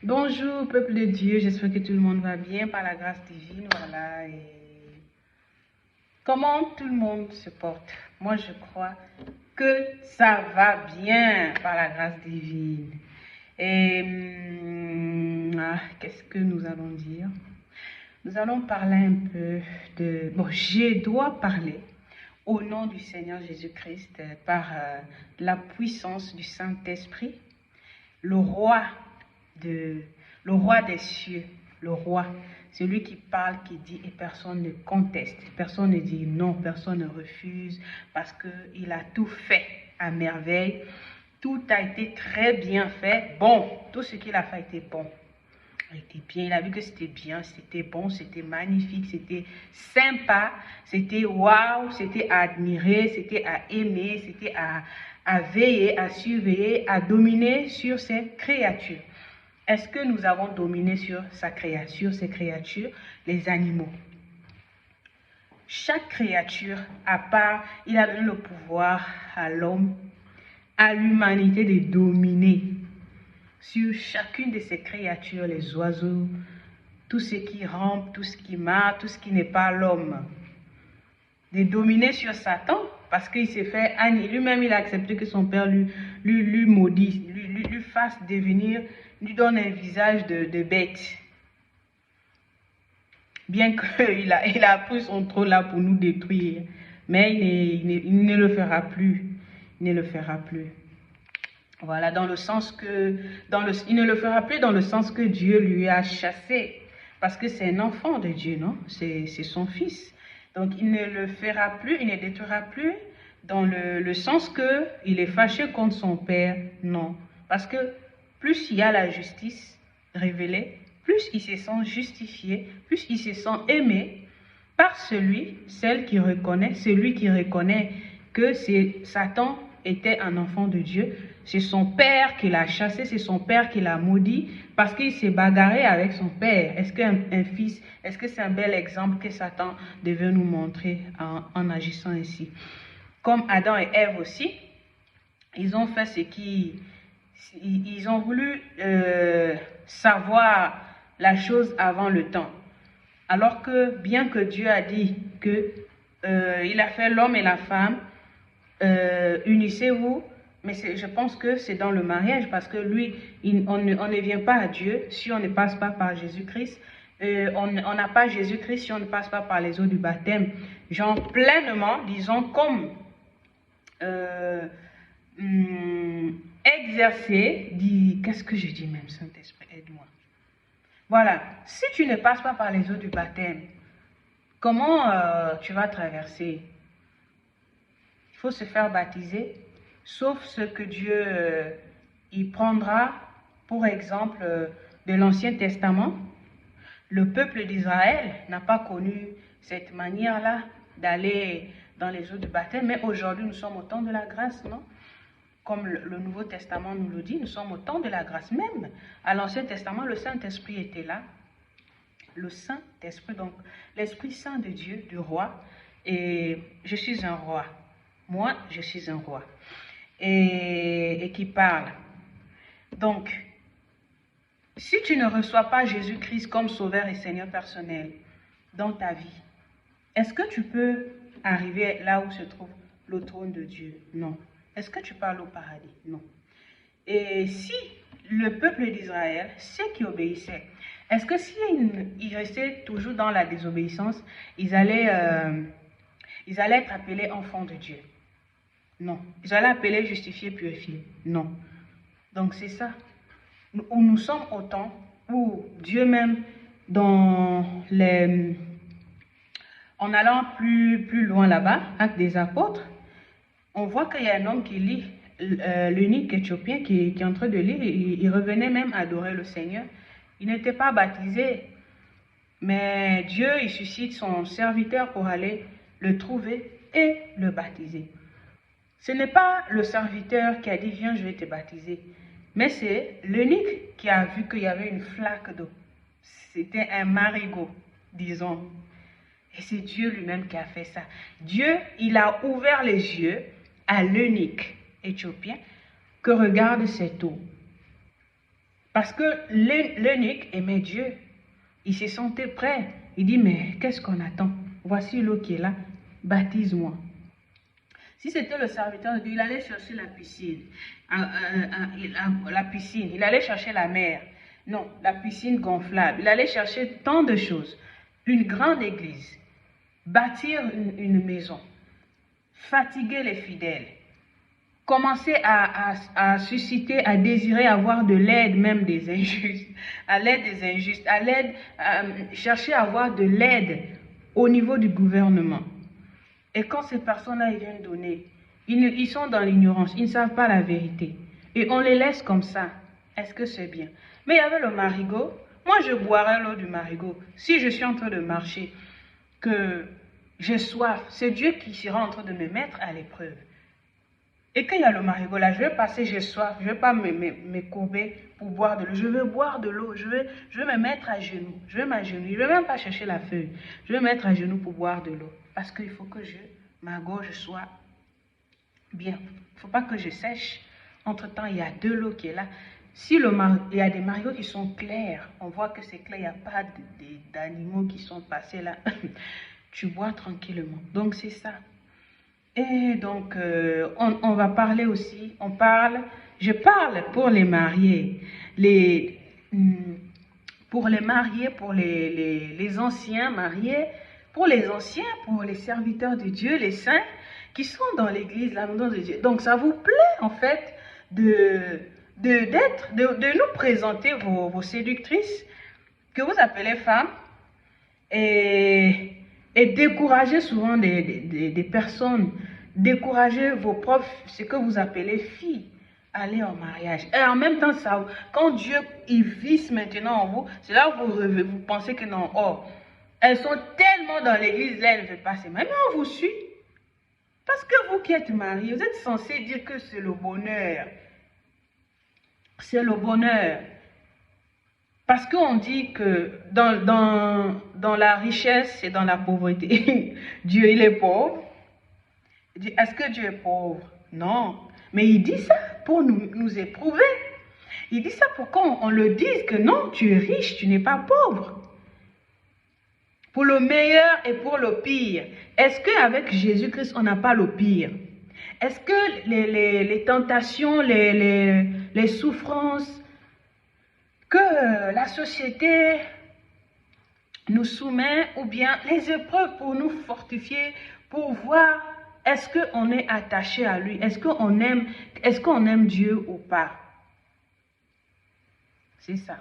Bonjour peuple de Dieu, j'espère que tout le monde va bien par la grâce divine, voilà. Et comment tout le monde se porte? Moi je crois que ça va bien par la grâce divine. Et qu'est-ce que nous allons dire? Nous allons parler un peu de... Bon, je dois parler au nom du Seigneur Jésus-Christ par la puissance du Saint-Esprit, le roi le roi des cieux, le roi, celui qui parle, qui dit et personne ne conteste, personne ne dit non, personne ne refuse parce qu'il a tout fait à merveille, tout a été très bien fait, bon, tout ce qu'il a fait a été bon. Il était bien, il a vu que c'était bien, c'était bon, c'était magnifique, c'était sympa, c'était waouh, c'était à admirer, c'était à aimer, c'était à veiller, à surveiller, à dominer sur ses créatures. Est-ce que nous avons dominé sur sa créature, ses créatures, les animaux? Chaque créature, à part, il a donné le pouvoir à l'homme, à l'humanité de dominer sur chacune de ces créatures, les oiseaux, tout ce qui rampe, tout ce qui marche, tout ce qui n'est pas l'homme. De dominer sur Satan, parce qu'il s'est fait, lui-même il a accepté que son père lui maudisse, lui fasse devenir, lui donne un visage de bête. Bien qu'il a pris son trône là pour nous détruire, mais il ne le fera plus. Il ne le fera plus. Voilà, dans le sens que, il ne le fera plus dans le sens que Dieu lui a chassé. Parce que c'est un enfant de Dieu, non? C'est son fils. Donc il ne le fera plus, il ne détruira plus dans le sens que il est fâché contre son père, non. Parce que plus il y a la justice révélée, plus il se sent justifié, plus il se sent aimé par celui qui reconnaît que Satan était un enfant de Dieu. C'est son père qui l'a chassé, c'est son père qui l'a maudit parce qu'il s'est bagarré avec son père. Est-ce qu'un fils, est-ce que c'est un bel exemple que Satan devait nous montrer en agissant ainsi? Comme Adam et Ève aussi, ils ont fait ils ont voulu savoir la chose avant le temps. Alors que bien que Dieu a dit que il a fait l'homme et la femme, unissez-vous, mais je pense que c'est dans le mariage parce que lui, on ne vient pas à Dieu si on ne passe pas par Jésus-Christ. On n'a pas Jésus-Christ si on ne passe pas par les eaux du baptême. Genre pleinement, disons, comme exercer, qu'est-ce que je dis même, Saint-Esprit, aide-moi. Voilà, si tu ne passes pas par les eaux du baptême, comment tu vas traverser? Il faut se faire baptiser, sauf ce que Dieu y prendra, pour exemple, de l'Ancien Testament. Le peuple d'Israël n'a pas connu cette manière-là d'aller dans les eaux du baptême, mais aujourd'hui nous sommes au temps de la grâce, non? Comme le Nouveau Testament nous le dit, nous sommes au temps de la grâce. Même à l'Ancien Testament, le Saint-Esprit était là. Le Saint-Esprit, donc l'Esprit Saint de Dieu, du roi. Et je suis un roi. Moi, je suis un roi. Et qui parle. Donc, si tu ne reçois pas Jésus-Christ comme sauveur et Seigneur personnel dans ta vie, est-ce que tu peux arriver là où se trouve le trône de Dieu? Non. Est-ce que tu parles au paradis? Non. Et si le peuple d'Israël, ceux qui obéissaient, est-ce que s'ils restaient toujours dans la désobéissance, ils allaient être appelés enfants de Dieu? Non. Ils allaient appeler justifiés, purifiés? Non. Donc c'est ça. Nous sommes au temps où Dieu même, en allant plus loin là-bas, Actes des Apôtres, on voit qu'il y a un homme qui lit, l'eunuque éthiopien qui est en train de lire, il revenait même adorer le Seigneur. Il n'était pas baptisé, mais Dieu, il suscite son serviteur pour aller le trouver et le baptiser. Ce n'est pas le serviteur qui a dit, viens, je vais te baptiser, mais c'est l'eunuque qui a vu qu'il y avait une flaque d'eau. C'était un marigot, disons. Et c'est Dieu lui-même qui a fait ça. Dieu, il a ouvert les yeux à l'eunuque éthiopien que regarde cette eau. Parce que l'eunuque aimait Dieu. Il se sentait prêt. Il dit, mais qu'est-ce qu'on attend? Voici l'eau qui est là, baptise-moi. Si c'était le serviteur de Dieu, il allait chercher la piscine. La piscine, il allait chercher la mer. Non, la piscine gonflable. Il allait chercher tant de choses. Une grande église. Bâtir une maison. Fatiguer les fidèles. Commencer à susciter, à désirer avoir de l'aide même des injustes. À l'aide des injustes. À l'aide, chercher à avoir de l'aide au niveau du gouvernement. Et quand ces personnes-là viennent donner, ils sont dans l'ignorance, ils ne savent pas la vérité. Et on les laisse comme ça. Est-ce que c'est bien? Mais il y avait le marigot. Moi, je boirais l'eau du marigot. Si je suis en train de marcher, que j'ai soif, c'est Dieu qui sera en train de me mettre à l'épreuve. Et quand il y a le marigot là, je vais passer, j'ai soif, je ne vais pas me courber pour boire de l'eau. Je vais boire de l'eau, je vais me mettre à genoux. Je vais m'agenouiller, je ne vais même pas chercher la feuille. Je vais me mettre à genoux pour boire de l'eau. Parce qu'il faut que ma gorge soit bien. Il ne faut pas que je sèche. Entre-temps, il y a de l'eau qui est là. Si il y a des marigots qui sont clairs, on voit que c'est clair, il n'y a pas d'animaux qui sont passés là. Tu bois tranquillement. Donc, c'est ça. Et donc, on va parler aussi, je parle pour les mariés, pour les anciens mariés, pour les anciens, pour les serviteurs de Dieu, les saints, qui sont dans l'église, la maison de Dieu. Donc, ça vous plaît, en fait, de nous présenter vos séductrices, que vous appelez femmes, et décourager souvent des personnes, décourager vos profs, ce que vous appelez filles, aller en mariage. Et en même temps, ça, quand Dieu il vise maintenant en vous, c'est là où vous pensez que non, oh, elles sont tellement dans l'église, là, elles ne veulent pas se marier. Mais on vous suit. Parce que vous qui êtes mariés, vous êtes censé dire que c'est le bonheur. C'est le bonheur. Parce qu'on dit que dans la richesse et dans la pauvreté, Dieu il est pauvre. Est-ce que Dieu est pauvre? Non. Mais il dit ça pour nous éprouver. Il dit ça pour qu'on le dise que non, tu es riche, tu n'es pas pauvre. Pour le meilleur et pour le pire. Est-ce qu'avec Jésus-Christ, on n'a pas le pire? Est-ce que les tentations, les souffrances, que la société nous soumet, ou bien les épreuves pour nous fortifier, pour voir est-ce qu'on est attaché à lui, est-ce qu'on aime Dieu ou pas. C'est ça.